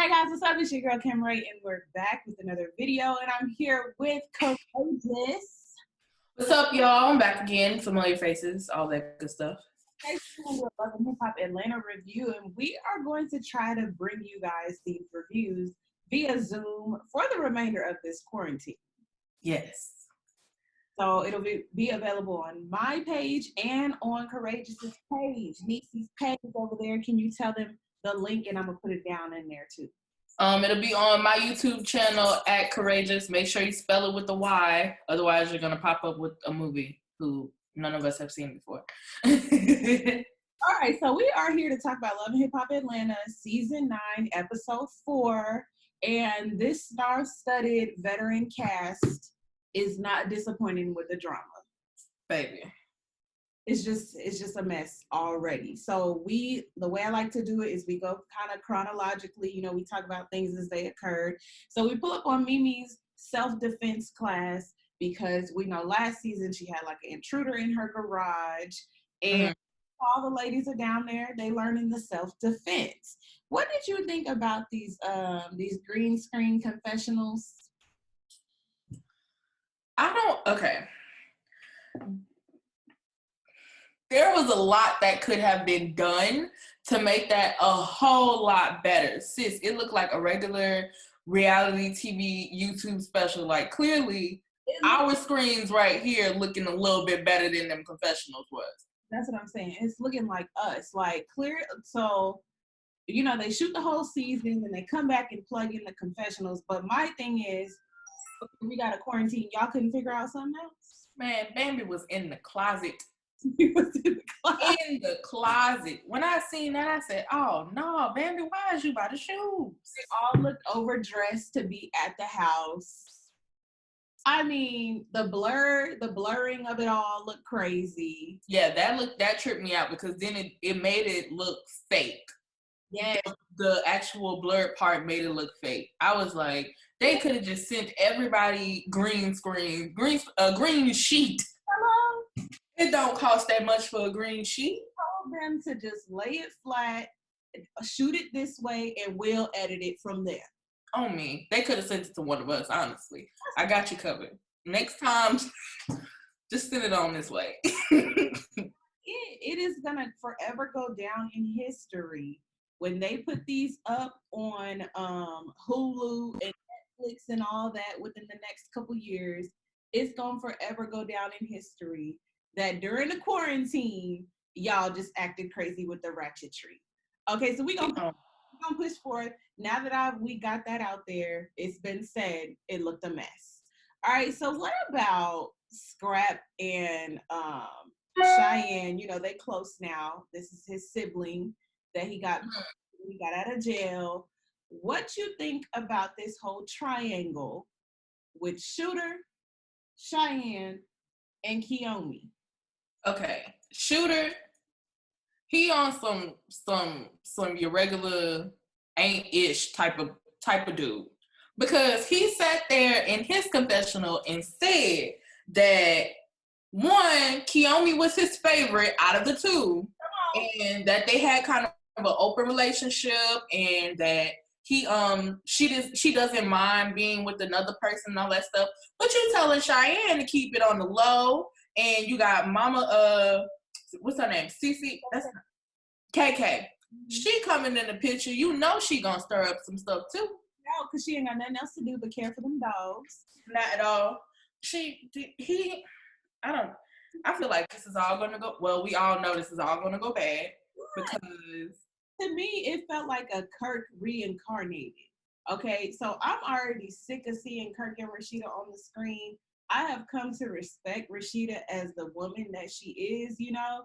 Hey guys, what's up? It's your girl Kim Ray, and we're back with another video. And I'm here with Courageous. What's up, y'all? I'm back again. Familiar faces, all that good stuff. Hey, we're doing Love and Hip Hop Atlanta review, and we are going to try to bring you guys these reviews via Zoom for the remainder of this quarantine. Yes. So it'll be available on my page and on Courageous's page, Neicy's page over there. Can you tell them the link, and I'm gonna put it down in there too. It'll be on my YouTube channel at Courageous. Make sure you spell it with a Y, otherwise you're gonna pop up with a movie who none of us have seen before. All right, so we are here to talk about Love and Hip Hop Atlanta, Season 9, Episode 4, and this star-studded veteran cast is not disappointing with the drama. Baby. It's just a mess already. So the way I like to do it is we go kind of chronologically, we talk about things as they occurred. So we pull up on Mimi's self-defense class because we know last season she had like an intruder in her garage, and all the ladies are down there, they learning the self-defense. What did you think about these green screen confessionals? Okay. There was a lot that could have been done to make that a whole lot better. Sis, it looked like a regular reality TV YouTube special. Like, clearly, our screens right here looking a little bit better than them confessionals was. That's what I'm saying. It's looking like us. Like, clear. So, they shoot the whole season and they come back and plug in the confessionals. But my thing is, we got a quarantine. Y'all couldn't figure out something else? Man, Bambi was in the closet. He was in the closet. In the closet. When I seen that, I said, "Oh no, Bambi, why is you by the shoes?" They all looked overdressed to be at the house. I mean, the blurring of it all looked crazy. Yeah, that tripped me out because then it made it look fake. Yeah, the actual blurred part made it look fake. I was like, they could have just sent everybody green sheet. Hello? It don't cost that much for a green sheet. Told them to just lay it flat, shoot it this way, and we'll edit it from there. On me. They could have sent it to one of us, honestly. I got you covered. Next time, just send it on this way. It is going to forever go down in history when they put these up on Hulu and Netflix and all that within the next couple years. It's going to forever go down in history that during the quarantine, y'all just acted crazy with the ratchetry. Okay, so we're going to push forward. Now that we got that out there, it's been said, it looked a mess. All right, so what about Scrap and Cheyenne? They close now. This is his sibling that he got out of jail. What you think about this whole triangle with Shooter, Cheyenne, and Kiyomi? Okay, Shooter, he on some your regular ain't-ish type of dude, because he sat there in his confessional and said that one, Kiyomi was his favorite out of the two, and that they had kind of an open relationship, and that she doesn't mind being with another person and all that stuff. But you telling Cheyenne to keep it on the low, and you got Mama what's her name? Cece? That's KK. She coming in the picture. She gonna stir up some stuff too. No, because she ain't got nothing else to do but care for them dogs. Not at all. I feel like this is all gonna go. Well, we all know this is all gonna go bad because to me it felt like a Kirk reincarnated. Okay, so I'm already sick of seeing Kirk and Rashida on the screen. I have come to respect Rashida as the woman that she is. I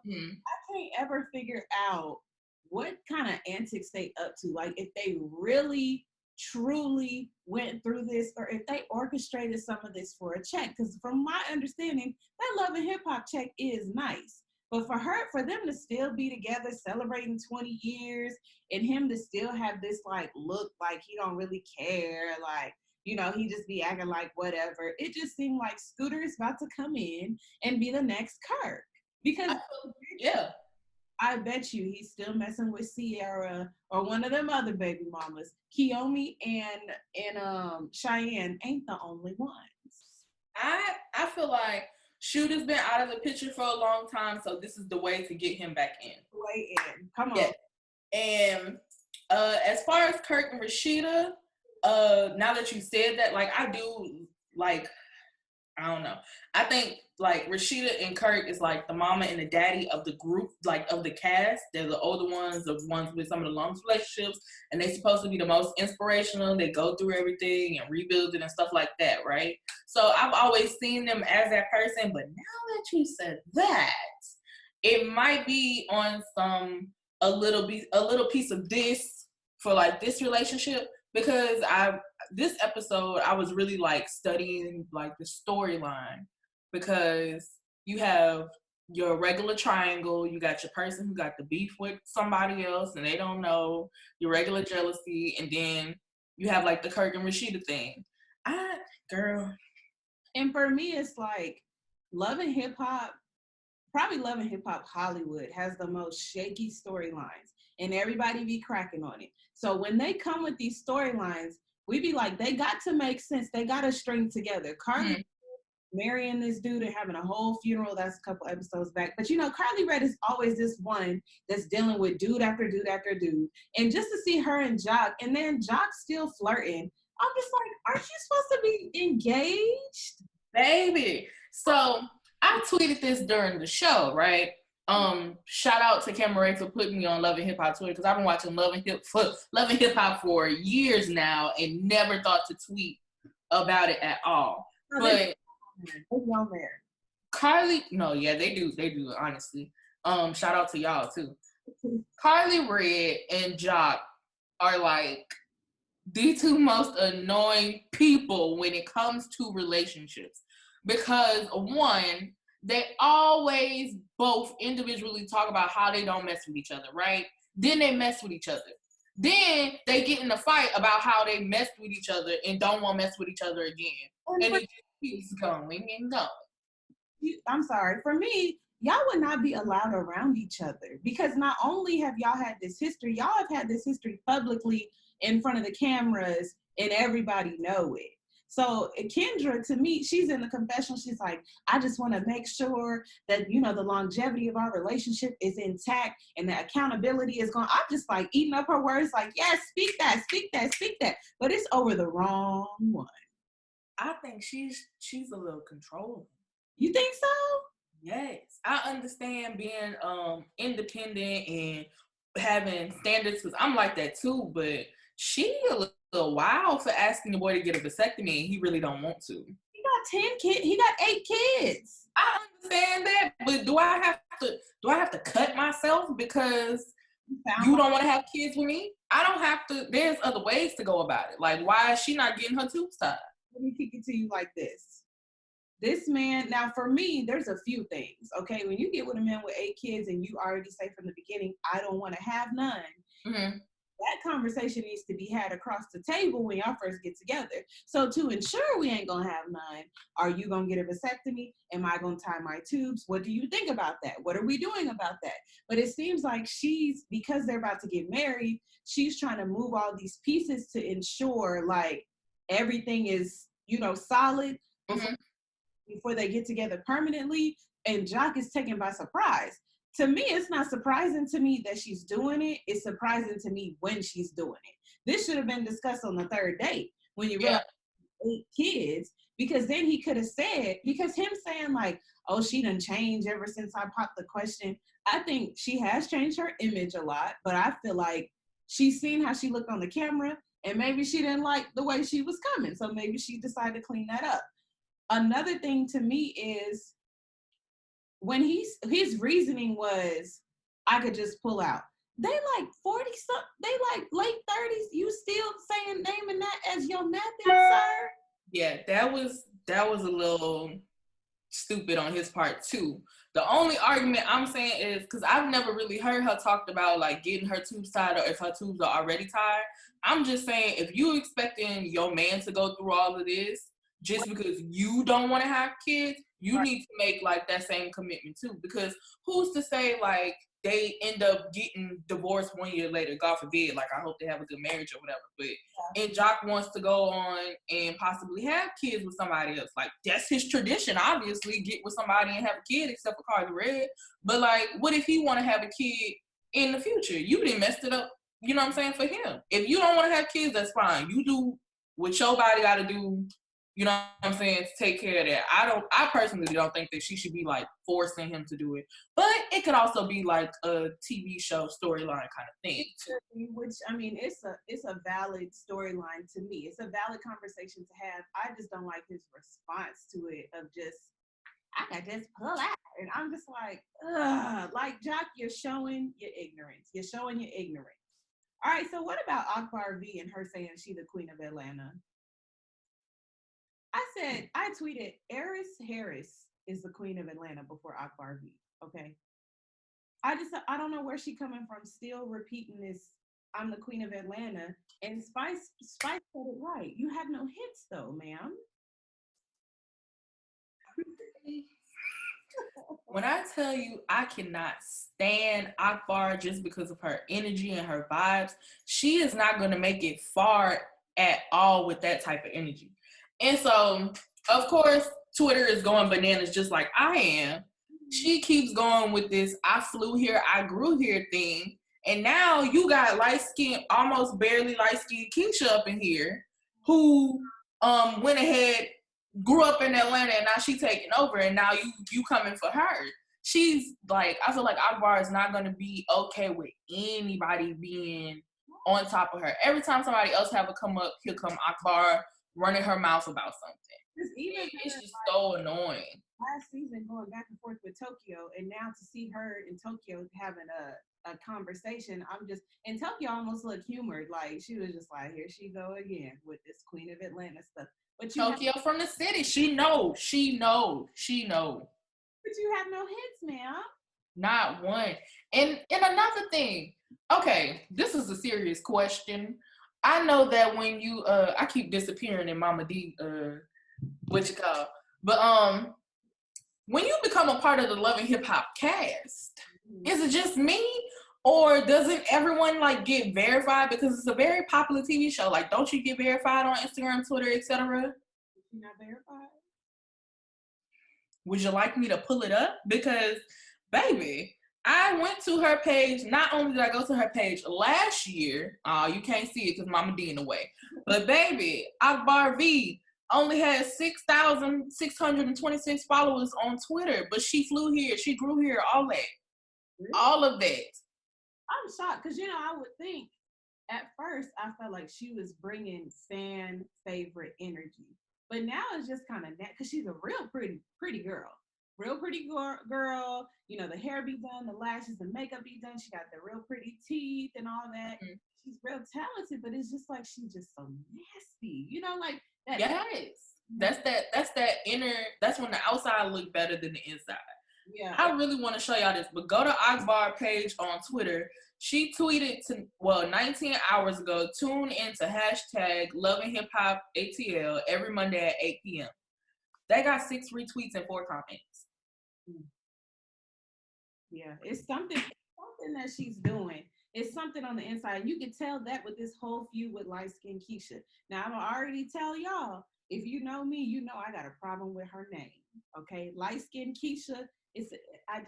can't ever figure out what kind of antics they up to. Like, if they really, truly went through this, or if they orchestrated some of this for a check. Because from my understanding, that Love and Hip Hop check is nice. But for them to still be together celebrating 20 years, and him to still have this look like he don't really care, he just be acting like whatever. It just seemed like Scooter is about to come in and be the next Kirk. Because I bet you he's still messing with Sierra or one of them other baby mamas. Kiyomi and Cheyenne ain't the only ones. I feel like Shooter's been out of the picture for a long time, so this is the way to get him back in. Way in. Come on. Yeah. And as far as Kirk and Rashida, now that you said that, like, I do, like, I don't know. I think, like, Rashida and Kirk is, like, the mama and the daddy of the group, like, of the cast. They're the older ones, the ones with some of the longest relationships, and they're supposed to be the most inspirational. They go through everything and rebuild it and stuff like that, right? So I've always seen them as that person, but now that you said that, it might be on a little piece of this for, like, this relationship, because this episode I was really, like, studying, like, the storyline, because you have your regular triangle, you got your person who got the beef with somebody else and they don't know, your regular jealousy, and then you have, like, the Kirk and Rashida thing. Girl. And for me, it's like Love and Hip Hop, probably Love and Hip Hop Hollywood has the most shaky storylines, and everybody be cracking on it. So when they come with these storylines, we be like, they got to make sense. They got to string together. Carly marrying this dude and having a whole funeral, that's a couple episodes back. But, you know, Carly Red is always this one that's dealing with dude after dude after dude. And just to see her and Jock, and then Jock still flirting, I'm just like, aren't you supposed to be engaged? Baby. So I tweeted this during the show, right? Shout out to Cameron for putting me on Love and Hip Hop Twitter, because I've been watching Love and Hip Hop for years now and never thought to tweet about it at all. But Carly, no, yeah, they do, honestly. Shout out to y'all too. Carly Red and Jock are, like, the two most annoying people when it comes to relationships, because one, they always both individually talk about how they don't mess with each other, right? Then they mess with each other. Then they get in a fight about how they messed with each other and don't want to mess with each other again. And it just keeps going and going. I'm sorry. For me, y'all would not be allowed around each other, because not only have y'all had this history, y'all have had this history publicly in front of the cameras and everybody know it. So Kendra, to me, she's in the confessional. She's like, I just want to make sure that, you know, the longevity of our relationship is intact and the accountability is gone. I'm just like eating up her words like, yes, speak that, speak that, speak that. But it's over the wrong one. I think she's a little controlling. You think so? Yes. I understand being independent and having standards, because I'm like that too, but she a little wild for asking the boy to get a vasectomy and he really don't want to. He got 10 kids. He got 8 kids. I understand that, but do I have to cut myself because you don't want to have kids with me? I don't have to. There's other ways to go about it. Like, why is she not getting her tubes tied? Let me kick it to you like this. This man, now for me, there's a few things, okay? When you get with a man with 8 kids and you already say from the beginning, I don't want to have none, that conversation needs to be had across the table when y'all first get together. So to ensure we ain't going to have none, are you going to get a vasectomy? Am I going to tie my tubes? What do you think about that? What are we doing about that? But it seems like because they're about to get married, she's trying to move all these pieces to ensure, like, everything is, you know, solid before they get together permanently. And Jock is taken by surprise. To me, it's not surprising to me that she's doing it. It's surprising to me when she's doing it. This should have been discussed on the third date when you realize 8 kids, because then he could have said, because him saying like, oh, she done changed ever since I popped the question. I think she has changed her image a lot, but I feel like she's seen how she looked on the camera and maybe she didn't like the way she was coming. So maybe she decided to clean that up. Another thing to me is, when his reasoning was, I could just pull out. They like 40 something, they like late 30s. You still naming that as your method, sir? Yeah, that was a little stupid on his part too. The only argument I'm saying is, because I've never really heard her talked about like getting her tubes tied, or if her tubes are already tied. I'm just saying, if you expecting your man to go through all of this just because you don't want to have kids, you need to make like that same commitment too. Because who's to say, like, they end up getting divorced 1 year later. God forbid. Like, I hope they have a good marriage or whatever. But and Jock wants to go on and possibly have kids with somebody else. Like, that's his tradition. Obviously, get with somebody and have a kid, except for Carly Red. But like, what if he want to have a kid in the future? You didn't messed it up. You know what I'm saying, for him. If you don't want to have kids, that's fine. You do what your body got to do. You know what I'm saying, to take care of that. I personally don't think that she should be like forcing him to do it. But it could also be like a TV show storyline kind of thing. Which, I mean, it's a valid storyline to me. It's a valid conversation to have. I just don't like his response to it of just, I can just pull out. And I'm just like, ugh. Like, Jock, you're showing your ignorance. You're showing your ignorance. All right, so what about Akbar V and her saying she the queen of Atlanta? I tweeted, Eris Harris is the queen of Atlanta before Akbar V. Okay. I don't know where she coming from, still repeating this, I'm the queen of Atlanta. And Spice said it right. You have no hits though, ma'am. When I tell you I cannot stand Akbar just because of her energy and her vibes, she is not going to make it far at all with that type of energy. And so, of course, Twitter is going bananas just like I am. She keeps going with this I flew here, I grew here thing. And now you got light-skinned, almost barely light-skinned Keshia up in here who went ahead, grew up in Atlanta, and now she's taking over, and now you coming for her. She's like, I feel like Akbar is not going to be okay with anybody being on top of her. Every time somebody else have a come up, here come Akbar running her mouth about something. It's just so annoying. Last season going back and forth with Tokyo, and now to see her in Tokyo having a conversation, and Tokyo almost looked humored, like she was just like, here she go again with this Queen of Atlanta stuff. But Tokyo from the city, she know. But you have no hits, ma'am. Not one. And another thing, okay, this is a serious question. I know that when you I keep disappearing in Mama Dee what you call, but when you become a part of the Love and Hip Hop cast, is it just me, or doesn't everyone like get verified? Because it's a very popular TV show. Like, don't you get verified on Instagram, Twitter, etc.? You're not verified. Would you like me to pull it up? Because, baby, I went to her page. Not only did I go to her page last year, you can't see it because Mama Dee in the way. But baby, Akbar V only has 6,626 followers on Twitter. But she flew here, she grew here, all that. Really? All of that. I'm shocked because, I would think at first I felt like she was bringing fan favorite energy. But now it's just kind of because she's a real pretty girl. Real pretty girl. The hair be done, the lashes, the makeup be done. She got the real pretty teeth and all that. Mm-hmm. She's real talented, but it's just like she's just so nasty. Like that. Yes. That's that inner, that's when the outside look better than the inside. Yeah. I really want to show y'all this, but go to Akbar page on Twitter. She tweeted 19 hours ago, tune into hashtag Love and Hip Hop ATL every Monday at 8 p.m. They got 6 retweets and 4 comments. Yeah, it's something that she's doing. It's something on the inside. You can tell that with this whole feud with light-skinned Keshia. Now, I'm already tell y'all, if you know me, you know I got a problem with her name. Okay, light-skinned Keshia, I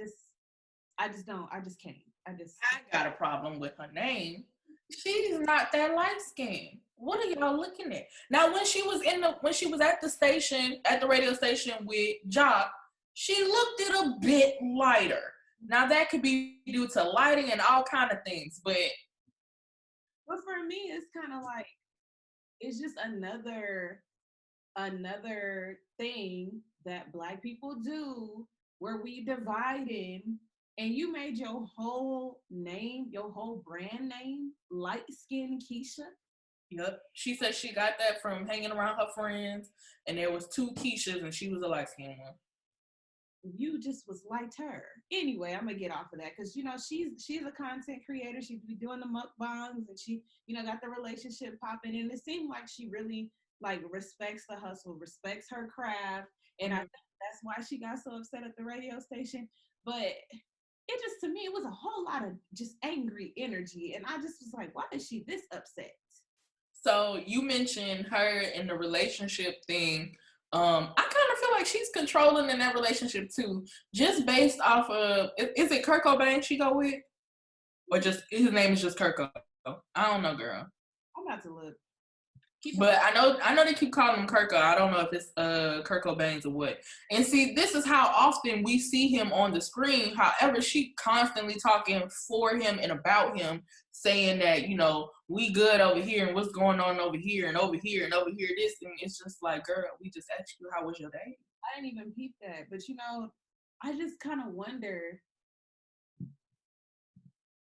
got a problem with her name. She's not that light-skinned. What are y'all looking at? Now, when she was at the radio station with Jock, she looked it a bit lighter. Now that could be due to lighting and all kind of things, but for me, it's kind of like it's just another thing that Black people do where we divided, and you made your whole name, your whole brand name, light-skinned Keshia. Yep. She said she got that from hanging around her friends, and there was 2 Keshias, and she was a light-skinned one. You just was like her. Anyway, I'm gonna get off of that because she's a content creator. She be doing the mukbangs, and she got the relationship popping, and it seemed like she really respects the hustle, respects her craft, and I think that's why she got so upset at the radio station. But it just, to me, it was a whole lot of just angry energy. And I just was like, why is she this upset? So you mentioned her in the relationship thing. I kind of feel like she's controlling in that relationship too, just based off of, is it Kurt Cobain she go with? Or just, his name is just Kurt Cobain? I don't know, girl. I'm about to look. But I know they keep calling him Kirko. I don't know if it's Kurt Cobain's or what. And see, this is how often we see him on the screen. However, she constantly talking for him and about him, saying that, you know, we good over here and what's going on over here and over here and over here. This, and it's just like, girl, we just asked you how was your day. I didn't even peep that, but you know, I just kind of wonder.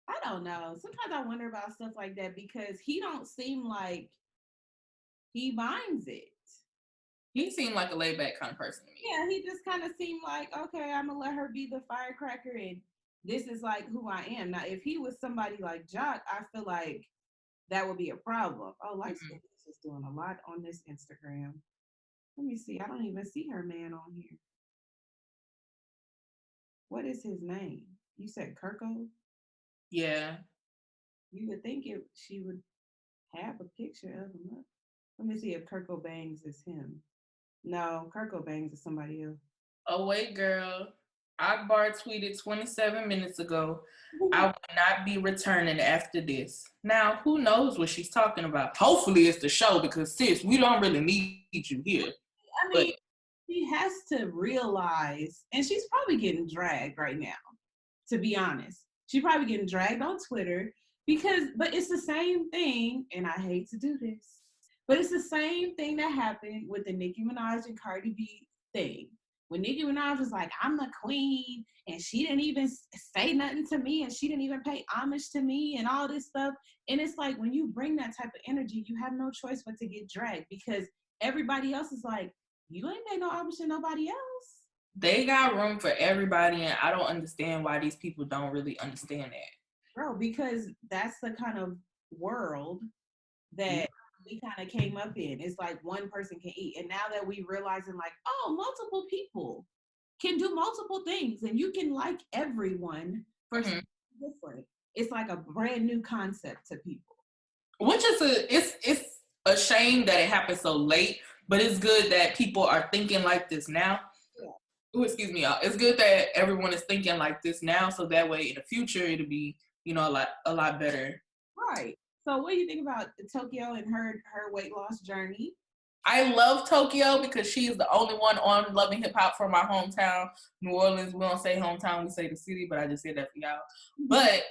I don't know. Sometimes I wonder about stuff like that because he don't seem like he minds it. He seemed like a laid back kind of person to me. Yeah, he just kind of seemed like, okay, I'm gonna let her be the firecracker, and this is like who I am. Now, if he was somebody like Jock, I feel like that would be a problem. Oh, like is just doing a lot on this Instagram. Let me see. I don't even see her man on here. What is his name? You said Kirko? Yeah. You would think she would have a picture of him up. Let me see if Kirko Bangs is him. No, Kirko Bangs is somebody else. Oh, wait, girl. Akbar tweeted 27 minutes ago, I will not be returning after this. Now, who knows what she's talking about? Hopefully it's the show because, sis, we don't really need you here. I mean, she has to realize, and she's probably getting dragged right now, to be honest. She's probably getting dragged on Twitter but it's the same thing, and I hate to do this, but it's the same thing that happened with the Nicki Minaj and Cardi B thing. When Nicki Minaj was like, I'm the queen, and she didn't even say nothing to me, and she didn't even pay homage to me, and all this stuff. And it's like, when you bring that type of energy, you have no choice but to get dragged because everybody else is like, you ain't pay no homage to nobody else. They got room for everybody, and I don't understand why these people don't really understand that. Bro, because that's the kind of world that we kind of came up in. It's like one person can eat. And now that we realizing like, oh, multiple people can do multiple things and you can like everyone for something different. It's like a brand new concept to people. Which is it's a shame that it happened so late, but it's good that people are thinking like this now. Yeah. Ooh, excuse me, y'all. It's good that everyone is thinking like this now, so that way in the future it'll be, you know, a lot better. Right. So what do you think about Tokyo and her weight loss journey? I love Tokyo because she's the only one on Loving Hip Hop from my hometown, New Orleans. We don't say hometown, we say the city, but I just said that for y'all. But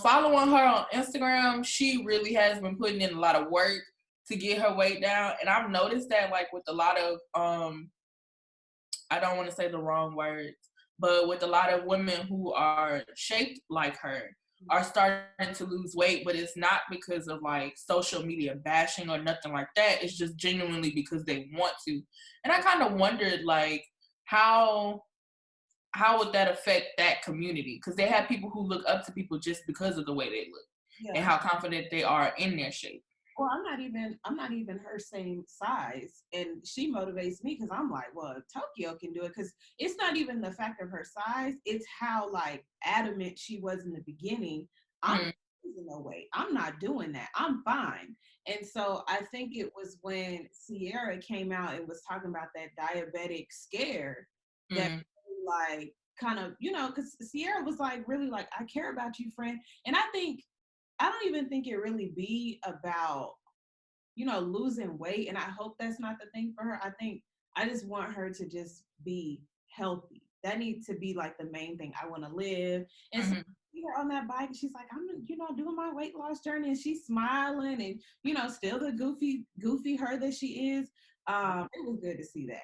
following her on Instagram, she really has been putting in a lot of work to get her weight down. And I've noticed that like with a lot of, I don't want to say the wrong words, but with a lot of women who are shaped like her are starting to lose weight, but it's not because of like social media bashing or nothing like that. It's just genuinely because they want to. And I kind of wondered like how would that affect that community? Because they have people who look up to people just because of the way they look and how confident they are in their shape. Well, I'm not even her same size, and she motivates me because I'm like, well, if Tokyo can do it, because it's not even the fact of her size, it's how like adamant she was in the beginning. I'm losing no weight. I'm not doing that. I'm fine. And so I think it was when Sierra came out and was talking about that diabetic scare that like kind of, you know, because Sierra was like really like, I care about you, friend. And I don't even think it really be about, you know, losing weight. And I hope that's not the thing for her. I just want her to just be healthy. That needs to be like the main thing. I want to live. And so her on that bike, she's like, I'm, you know, doing my weight loss journey, and she's smiling and, you know, still the goofy her that she is. It was good to see that.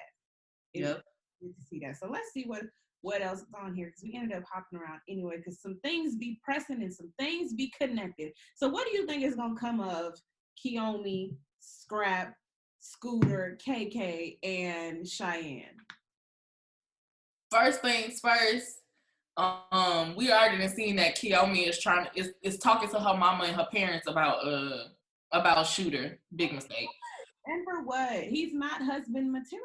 Good to see that. So let's see what else is on here, because we ended up hopping around anyway, because some things be pressing and some things be connected. So what do you think is going to come of Kiyomi, Scrap, Scooter, KK, and Cheyenne? First things first, we already seen that Kiyomi is talking to her mama and her parents about Shooter. Big mistake. And for what? He's not husband material.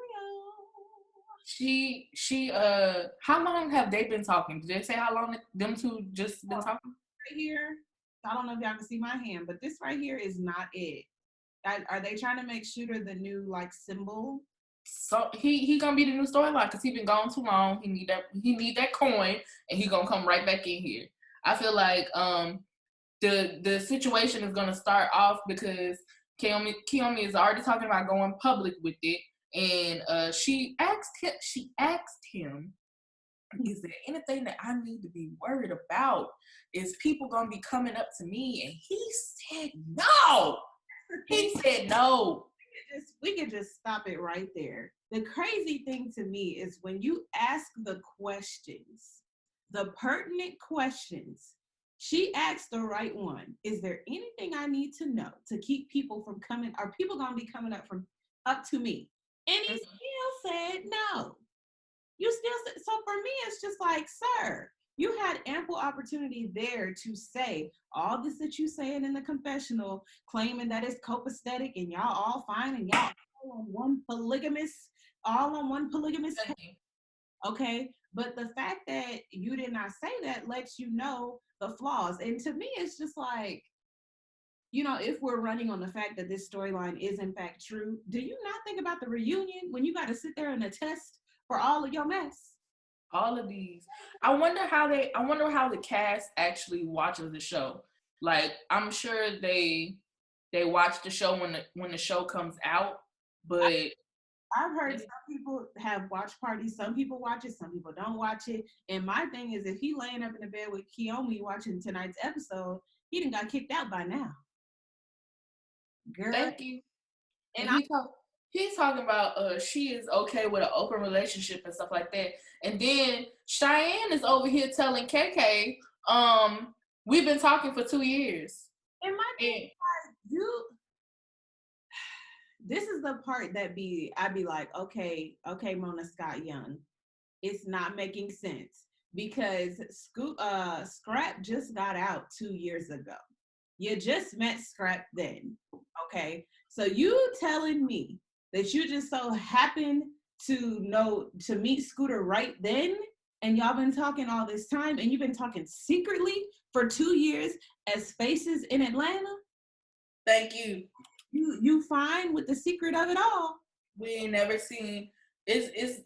How long have they been talking? Did they say how long them two just been talking? Right here, I don't know if y'all can see my hand, but this right here is not it. Are they trying to make Shooter the new like symbol? So he gonna be the new storyline because he been gone too long. He need that coin, and he gonna come right back in here. I feel like the situation is gonna start off because Kiyomi is already talking about going public with it, and she asked him, is there anything that I need to be worried about? Is people gonna be coming up to me? And he said no. He said no. We could just stop it right there. The crazy thing to me is when you ask the questions, the pertinent questions, she asked the right one. Is there anything I need to know to keep people from coming? Are people gonna be coming up to me? And he still said no. You still said, so for me, it's just like, sir, you had ample opportunity there to say all this that you saying in the confessional, claiming that it's copacetic and y'all all fine and y'all all on one polygamous. Okay. But the fact that you did not say that lets you know the flaws. And to me, it's just like, if we're running on the fact that this storyline is in fact true, do you not think about the reunion when you got to sit there and attest for all of your mess? All of these. I wonder how the cast actually watches the show. Like, I'm sure they watch the show when the show comes out, but I've heard some people have watch parties. Some people watch it, some people don't watch it. And my thing is, if he laying up in the bed with Kiyomi watching tonight's episode, he done got kicked out by now. Girl. Thank you. And he's talking about she is okay with an open relationship and stuff like that. And then Cheyenne is over here telling KK, we've been talking for 2 years. And my thing is, this is the part that I'd be like, okay, Mona Scott Young, it's not making sense because Scrap just got out 2 years ago. You just met Scrap then, okay? So you telling me that you just so happened to meet Scooter right then, and y'all been talking all this time, and you've been talking secretly for 2 years as faces in Atlanta? Thank you. You fine with the secret of it all? We ain't never seen. It's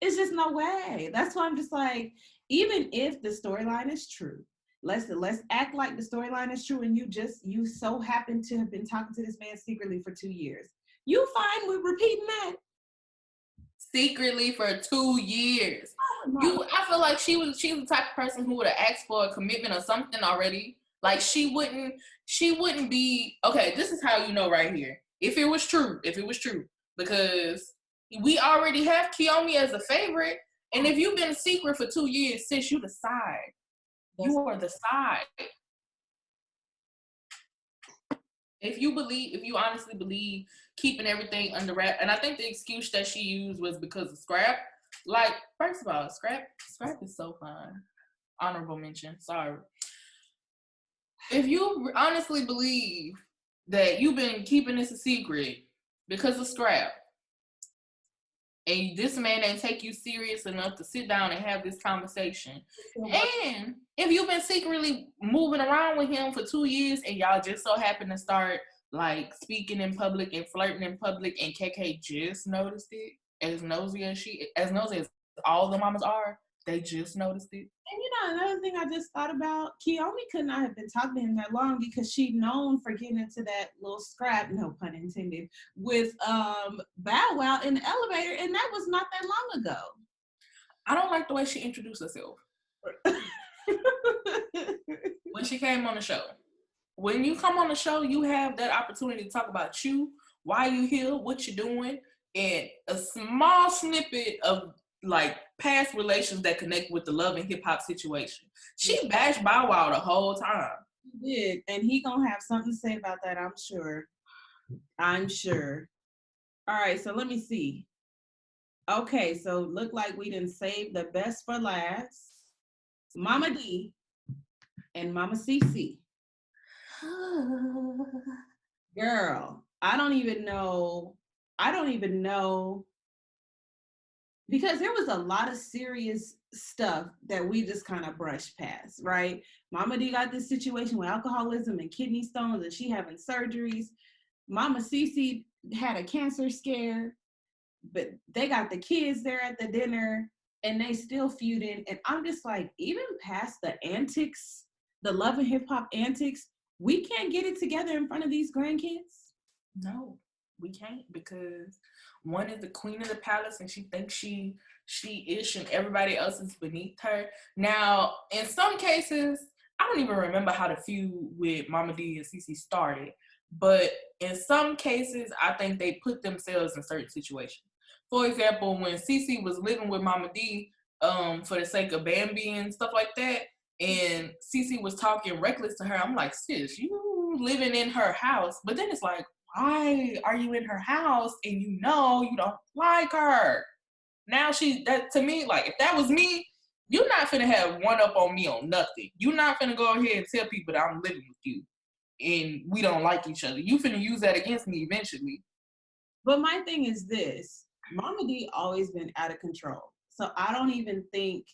just no way. That's why I'm just like, even if the storyline is true, let's act like the storyline is true, and you so happen to have been talking to this man secretly for 2 years. You fine with repeating that? Secretly for 2 years. I feel like she was the type of person who would have asked for a commitment or something already. Like she wouldn't be, okay, this is how you know right here. If it was true, because we already have Kiyomi as a favorite, and if you've been secret for 2 years, sis, you decide. You are the side. If you honestly believe keeping everything under wrap, and I think the excuse that she used was because of Scrap. Like, first of all, Scrap is so fine. Honorable mention. Sorry. If you honestly believe that you've been keeping this a secret because of Scrap, and this man ain't take you serious enough to sit down and have this conversation, and if you've been secretly moving around with him for 2 years and y'all just so happen to start like speaking in public and flirting in public, and KK just noticed it, as nosy as all the mamas are, they just noticed it. And another thing I just thought about, Kiyomi could not have been talking to him that long because she's known for getting into that little scrap, no pun intended, with Bow Wow in the elevator, and that was not that long ago. I don't like the way she introduced herself. When she came on the show. When you come on the show, you have that opportunity to talk about you, why you here, what you're doing, and a small snippet of like past relations that connect with the love and hip hop situation. She bashed Bow Wow the whole time. He did, and he gonna have something to say about that, I'm sure. All right, so let me see. Okay, so look like we didn't save the best for last. Mama Dee and Mama Cece. Girl, I don't even know because there was a lot of serious stuff that we just kind of brushed past, right? Mama D got this situation with alcoholism and kidney stones, and she having surgeries. Mama Cece had a cancer scare, but they got the kids there at the dinner, and they still feuding. And I'm just like, even past the antics, the love and hip hop antics, we can't get it together in front of these grandkids. No, we can't, because one is the queen of the palace and she thinks she ish and everybody else is beneath her. Now, in some cases, I don't even remember how the feud with Mama Dee and Cece started, but in some cases, I think they put themselves in certain situations. For example, when Cece was living with Mama Dee, for the sake of Bambi and stuff like that, and Cece was talking reckless to her, I'm like, sis, you living in her house. But then it's like, why are you in her house and you know you don't like her? Now that to me, like, if that was me, you're not finna have one up on me on nothing. You're not finna go ahead and tell people that I'm living with you and we don't like each other. You finna use that against me eventually. But my thing is this, Mama D always been out of control. So I don't even think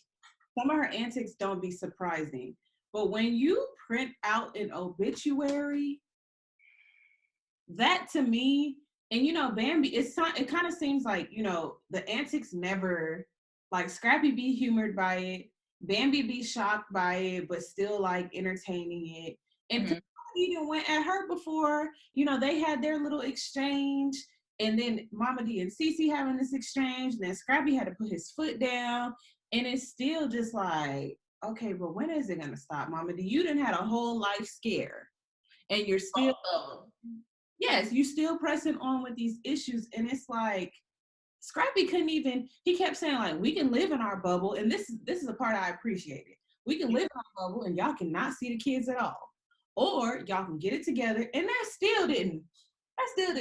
some of her antics don't be surprising. But when you print out an obituary, that to me, and you know, Bambi, it kind of seems like, you know, the antics never, like Scrappy be humored by it, Bambi be shocked by it, but still like entertaining it. And even went at her before, you know, they had their little exchange, and then Mama D and Cece having this exchange, and then Scrappy had to put his foot down, and it's still just like, okay, but when is it gonna stop, Mama D? You done had a whole life scare, and you're still, yes, you still pressing on with these issues, and it's like Scrappy couldn't even. He kept saying like, we can live in our bubble, and this is the part I appreciated. We can live in our bubble, and y'all cannot see the kids at all, or y'all can get it together, and that still didn't. In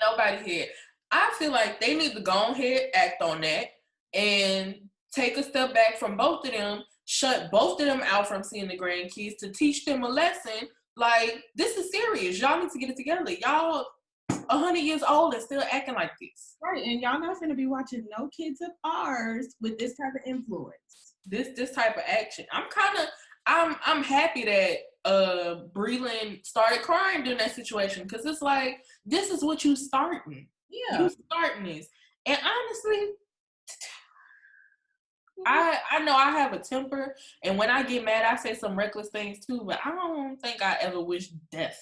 nobody's head. I feel like they need to go ahead, act on that, and take a step back from both of them, shut both of them out from seeing the grandkids to teach them a lesson. Like, this is serious. Y'all need to get it together. Y'all 100 years old and still acting like this. Right, and y'all not gonna be watching no kids of ours with this type of influence. This type of action. I'm happy that Breland started crying during that situation, because it's like, this is what you starting. Yeah. You starting this. And honestly, I know I have a temper, and when I get mad, I say some reckless things too, but I don't think I ever wish death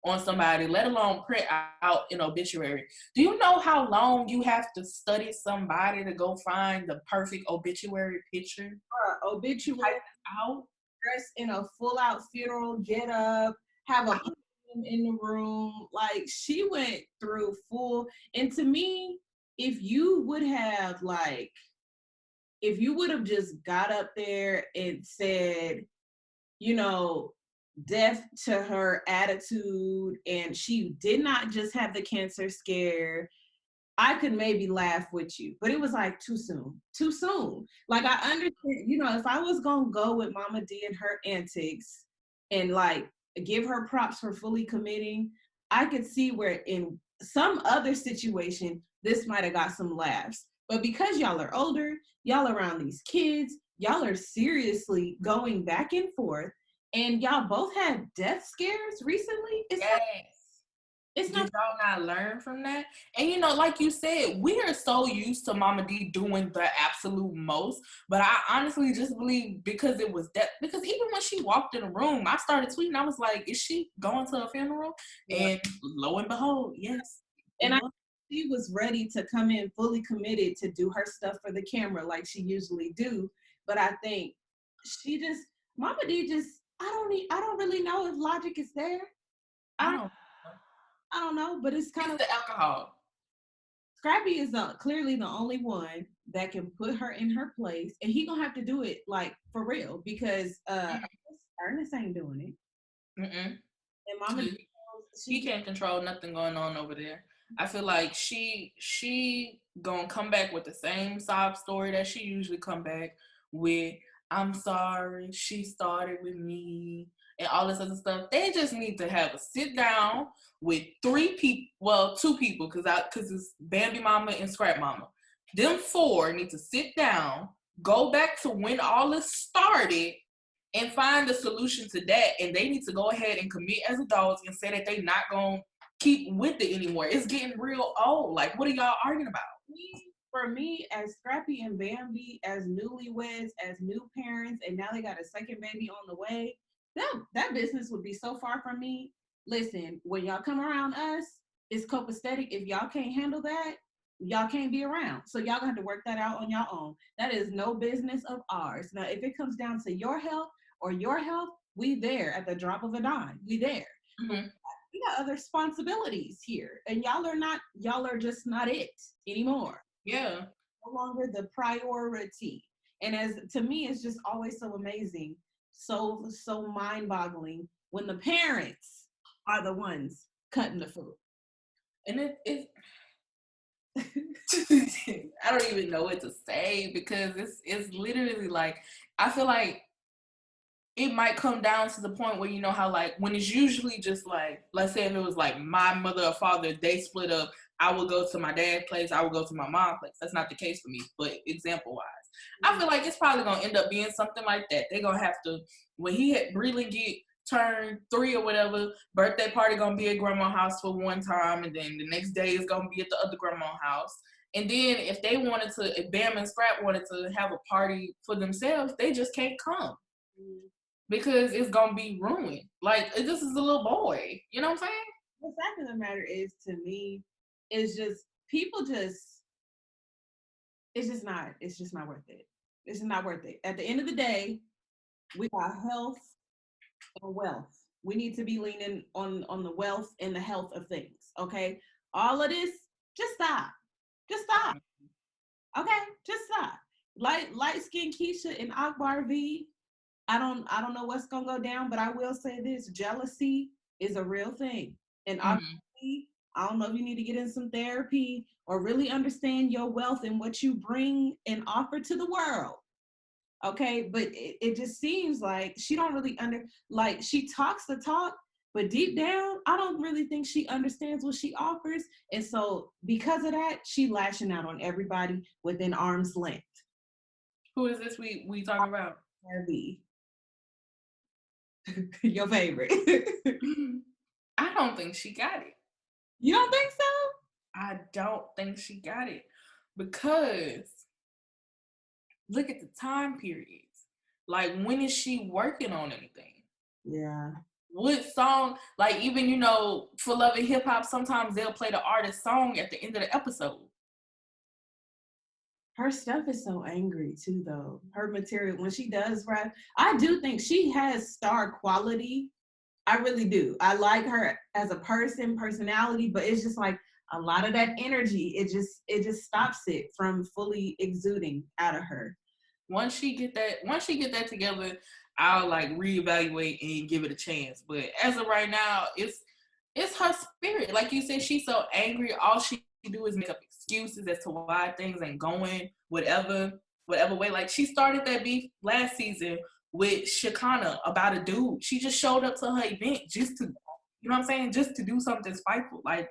on somebody, let alone print out an obituary. Do you know how long you have to study somebody to go find the perfect obituary picture? Obituary out, dressed in a full out funeral get up, have a in the room. Like, she went through full. And to me, if you would have just got up there and said, you know, death to her attitude, and she did not just have the cancer scare, I could maybe laugh with you. But it was like too soon. Like, I understand, you know, if I was gonna go with Mama D and her antics and like give her props for fully committing, I could see where in some other situation this might have got some laughs. But because y'all are older, y'all around these kids, y'all are seriously going back and forth, and y'all both had death scares recently. Did y'all not learn from that? And you know, like you said, we are so used to Mama Dee doing the absolute most. But I honestly just believe because it was that, because even when she walked in the room, I started tweeting. I was like, is she going to a funeral? Yeah. And lo and behold, yes. And she was ready to come in fully committed to do her stuff for the camera like she usually do. But I think Mama Dee just, I don't really know if logic is there. I don't know, but it's kind of the alcohol. Scrappy is clearly the only one that can put her in her place, and he gonna have to do it like for real, because Ernest ain't doing it. And Mama, she can't control nothing going on over there. I feel like she gonna come back with the same sob story that she usually come back with. I'm sorry, she started with me, and all this other stuff. They just need to have a sit down with 3 people, well, 2 people, because it's Bambi Mama and Scrap Mama. them four need to sit down, go back to when all this started, and find a solution to that. And they need to go ahead and commit as adults and say that they're not going to keep with it anymore. It's getting real old. Like, what are y'all arguing about? For me, as Scrappy and Bambi, as newlyweds, as new parents, and now they got a second baby on the way, that business would be so far from me. Listen, when y'all come around us, it's copacetic. If y'all can't handle that, y'all can't be around. So y'all gonna have to work that out on your own. That is no business of ours. Now, if it comes down to your health or your health, we there at the drop of a dime. We there. Mm-hmm. We got other responsibilities here, and y'all are just not it anymore. Yeah. No longer the priority. And as to me, it's just always so amazing, so mind-boggling when the parents are the ones cutting the food. And it I don't even know what to say, because it's literally like, I feel like it might come down to the point where, you know how like when it's usually just like, let's say if it was like my mother or father, they split up, I would go to my dad's place, I would go to my mom's place. That's not the case for me, but example wise, I feel like it's probably gonna end up being something like that. They're gonna have to, when he had Breland get turned 3 or whatever, birthday party gonna be at grandma's house for one time, and then the next day is gonna be at the other grandma's house. And then if they wanted to, if Bam and Scrap wanted to have a party for themselves, they just can't come. Because it's gonna be ruined. Like, this is a little boy. You know what I'm saying? The fact of the matter is, to me, is just people just, it's just not worth it. It's just not worth it. At the end of the day, we got health and wealth. We need to be leaning on the wealth and the health of things. Okay? All of this, just stop. Just stop. Okay? Just stop. Light skinned Keshia and Akbar V. I don't know what's gonna go down, but I will say this: jealousy is a real thing. And obviously, I don't know if you need to get in some therapy or really understand your wealth and what you bring and offer to the world. Okay, but it just seems like she don't really like she talks the talk, but deep down, I don't really think she understands what she offers. And so because of that, she lashing out on everybody within arm's length. Who is this we talking about? Heavy. Your favorite. I don't think she got it. You don't think so? I don't think she got it, because look at the time periods. Like, when is she working on anything? Yeah. What song? Like, even, you know, for Love and Hip Hop, sometimes they'll play the artist song at the end of the episode. Her stuff is so angry too, though. Her material, when she does rap, I do think she has star quality. I really do. I like her as a personality, but it's just like a lot of that energy, it just stops it from fully exuding out of her. Once she get that together, I'll like reevaluate and give it a chance. But as of right now, it's her spirit. Like you said, she's so angry. All she do is make up excuses as to why things ain't going whatever way. Like, she started that beef last season with Shakana about a dude. She just showed up to her event just to, you know what I'm saying, just to do something spiteful. Like,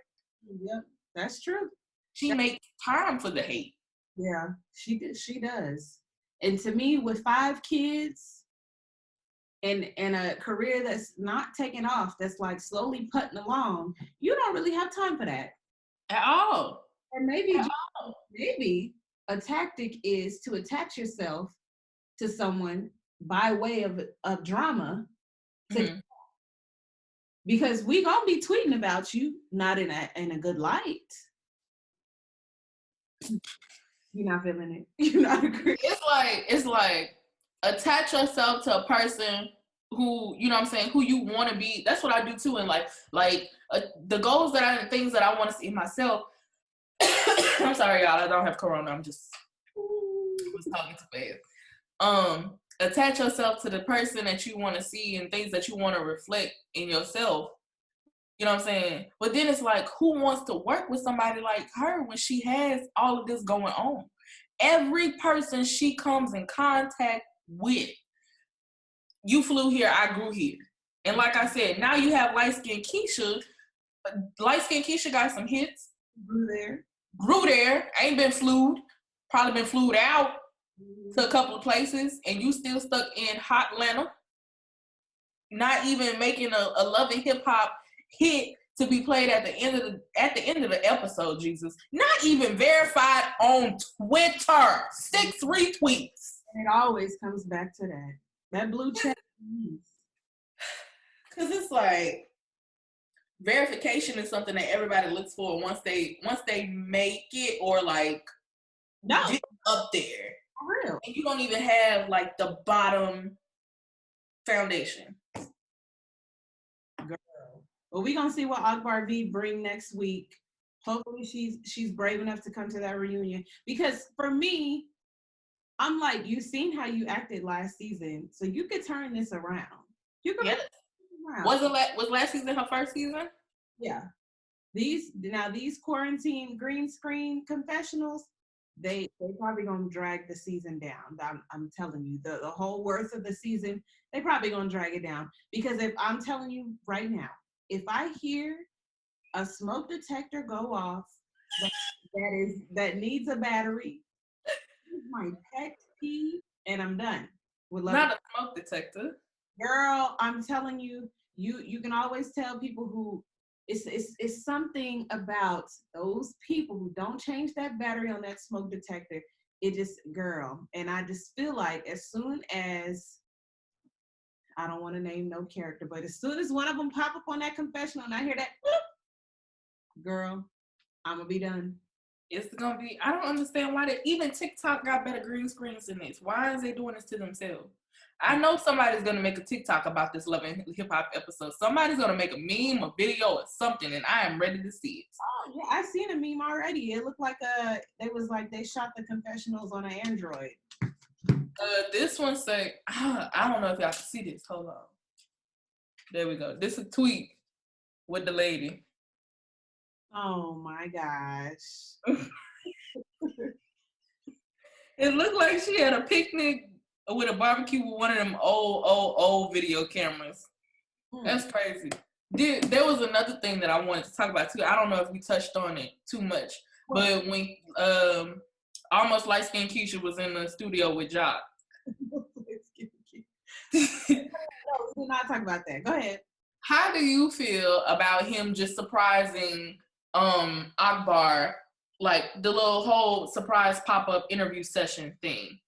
yep, that's true. She makes time for the hate. Yeah, she does. And to me, with 5 kids and a career that's not taking off, that's like slowly putting along, you don't really have time for that. At all. Or maybe a tactic is to attach yourself to someone by way of drama. Because we gonna be tweeting about you, not in a good light. You're not feeling it. You're not agreeing. It's like attach yourself to a person who, you know what I'm saying, who you want to be. That's what I do too. And like the goals things that I want to see in myself. I'm sorry, y'all. I don't have corona. I was talking too fast. Attach yourself to the person that you want to see and things that you want to reflect in yourself. You know what I'm saying? But then it's like, who wants to work with somebody like her when she has all of this going on? Every person she comes in contact with, you flew here, I grew here. And like I said, now you have light-skinned Keshia. Light-skinned Keshia got some hits. Grew there. Ain't been flued. probably been flued out to a couple of places, and you still stuck in hot Atlanta, not even making a Love and Hip Hop hit to be played at the end of the episode, Jesus. Not even verified on Twitter. 6 retweets. And it always comes back to that blue check. Because it's like verification is something that everybody looks for once they make it or like get up there. For real. And you don't even have like the bottom foundation. Girl. Well, we're gonna see what Akbar V bring next week. Hopefully she's brave enough to come to that reunion. Because for me, I'm like, you've seen how you acted last season, so you could turn this around. You could. Yes. Was last season her first season? Yeah. These quarantine green screen confessionals, they probably gonna drag the season down. I'm telling you, the whole worth of the season, they probably gonna drag it down. Because if I'm telling you right now, if I hear a smoke detector go off that needs a battery, my pet peeve, and I'm done. Not a smoke detector. Girl, I'm telling you, you can always tell people who it's something about those people who don't change that battery on that smoke detector. It just, girl, and I just feel like as soon as, I don't want to name no character, but as soon as one of them pop up on that confessional and I hear that, whoop, girl, I'm gonna be done. It's gonna be. I don't understand why even TikTok got better green screens than this. Why is they doing this to themselves? I know somebody's gonna make a TikTok about this Love and Hip Hop episode. Somebody's gonna make a meme, a video, or something, and I am ready to see it. Oh yeah, I seen a meme already. It looked like they shot the confessionals on an Android. This one say, I don't know if y'all can see this. Hold on. There we go. This is a tweet with the lady. Oh my gosh. It looked like she had a picnic with a barbecue with one of them old video cameras. That's crazy. There was another thing that I wanted to talk about too. I don't know if we touched on it too much, but when almost light skinned Keshia was in the studio with Jock. No, we did not talk about that. Go ahead. How do you feel about him just surprising Akbar, like the little whole surprise pop-up interview session thing?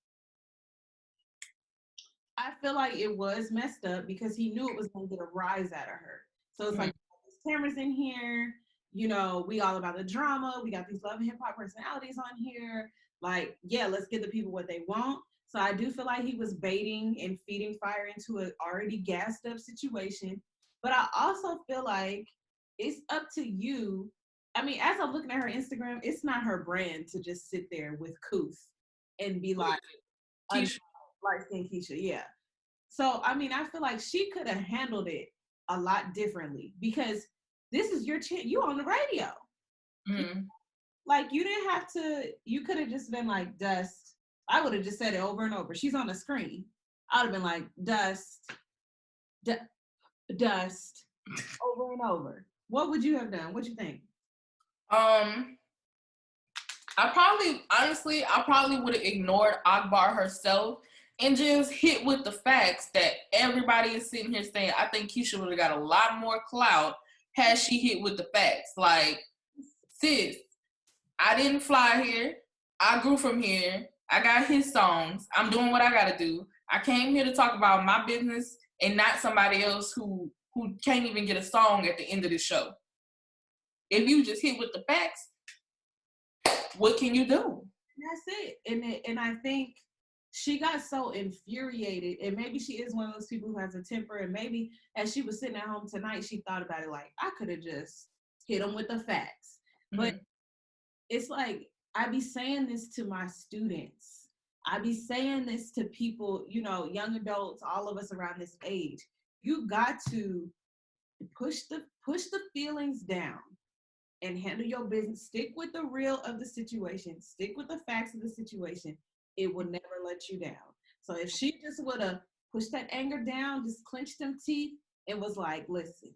I feel like it was messed up because he knew it was going to get a rise out of her. So it's like, there's cameras in here, you know, we all about the drama. We got these Love and Hip Hop personalities on here. Like, yeah, let's give the people what they want. So I do feel like he was baiting and feeding fire into an already gassed up situation. But I also feel like it's up to you. I mean, as I'm looking at her Instagram, it's not her brand to just sit there with Kooth and be like, light-skinned Keshia, yeah. So, I mean, I feel like she could have handled it a lot differently because this is your chance. You on the radio. Mm-hmm. Like, you didn't have to, you could have just been like, Dust. I would have just said it over and over. She's on the screen. I would have been like, Dust, Dust, over and over. What would you have done? What you think? I probably would have ignored Akbar herself and just hit with the facts that everybody is sitting here saying. I think Keshia would have got a lot more clout had she hit with the facts. Like, sis, I didn't fly here. I grew from here. I got his songs. I'm doing what I gotta do. I came here to talk about my business and not somebody else who can't even get a song at the end of the show. If you just hit with the facts, what can you do? That's it. And I think she got so infuriated, and maybe she is one of those people who has a temper, and maybe as she was sitting at home tonight, she thought about it like, I could have just hit them with the facts. But it's like, I be saying this to my students. I be saying this to people, you know, young adults, all of us around this age. You got to push the feelings down and handle your business. Stick with the real of the situation. Stick with the facts of the situation. It will never let you down. So if she just would have pushed that anger down, just clenched them teeth, and was like, listen,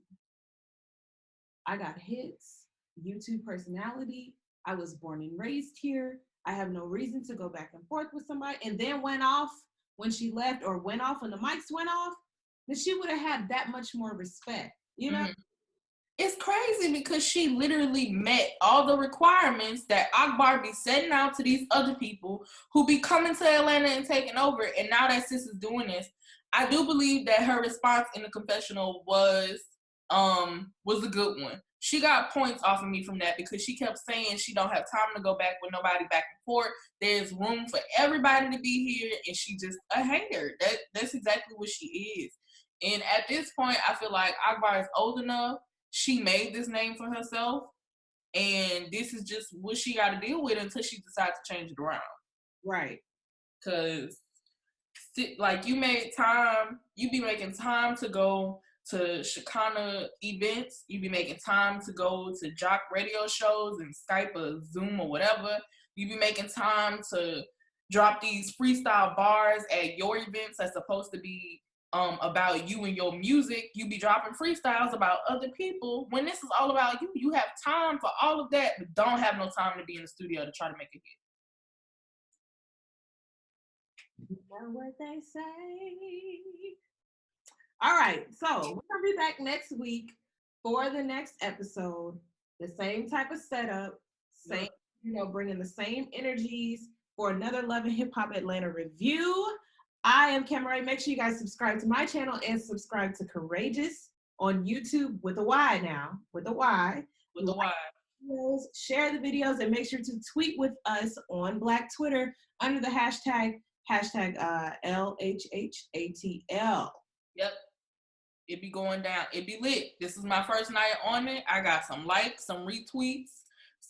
I got hits, YouTube personality. I was born and raised here. I have no reason to go back and forth with somebody, and then went off when she left, or went off when the mics went off, then she would have had that much more respect, you know? It's crazy because she literally met all the requirements that Akbar be setting out to these other people who be coming to Atlanta and taking over. And now that Sis is doing this, I do believe that her response in the confessional was a good one. She got points off of me from that because she kept saying she don't have time to go back with nobody back and forth. There's room for everybody to be here, and she just a hater. That's exactly what she is. And at this point, I feel like Akbar is old enough. She made this name for herself, and this is just what she got to deal with until she decides to change it around. Right. Because, like, you made time, you be making time to go to Shekinah events, you be making time to go to jock radio shows and Skype or Zoom or whatever. You be making time to drop these freestyle bars at your events that's supposed to be about you and your music. You be dropping freestyles about other people when this is all about you. You have time for all of that, but don't have no time to be in the studio to try to make a hit. You know what they say. All right, so we're gonna be back next week for the next episode. The same type of setup, same, bringing the same energies for another Love and Hip Hop Atlanta review. I am Cameron. Make sure you guys subscribe to my channel and subscribe to Courageous on YouTube with a Y now, with a Y. With a Y. Share the videos and make sure to tweet with us on Black Twitter under the hashtag LHHATL. Yep. It be going down. It be lit. This is my first night on it. I got some likes, some retweets,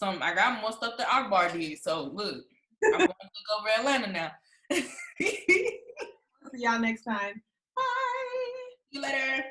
I got more stuff that Akbar did. So look, I'm going to take over Atlanta now. See y'all next time. Bye. See you later.